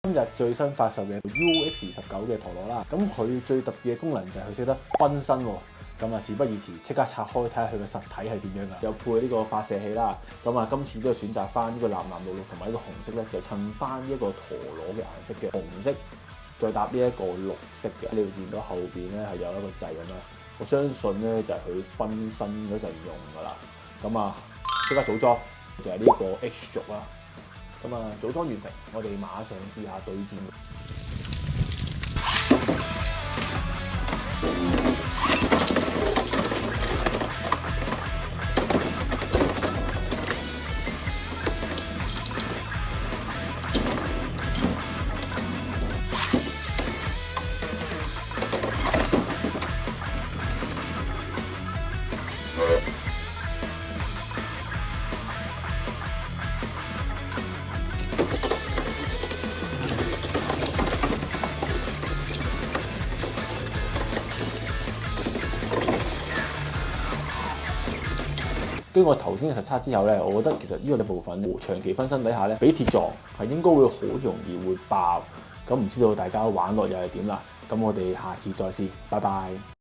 今日最新發售嘅 UX19嘅陀螺啦，咁佢最特別嘅功能就係佢識得分身喎。咁啊，事不宜遲，即刻拆開睇下佢嘅實體係點樣㗎。又配呢個發射器啦，咁啊，今次都係選擇翻呢個藍藍綠綠同埋呢個紅色咧，就襯翻呢一個陀螺嘅顏色嘅紅色，再搭呢一個綠色嘅。你會見到後邊咧係有一個掣咁啦，我相信咧就係佢分身嗰陣用㗎啦。咁啊，即刻組裝就係呢個 H 軸啦。咁啊，組裝完成，我哋馬上試下對戰。經過頭先嘅實測之後咧，我覺得其實呢個部分長期分身底下咧，比鐵撞係應該會好容易會爆。咁唔知道大家玩落又係點啦？咁我哋下次再試，拜拜。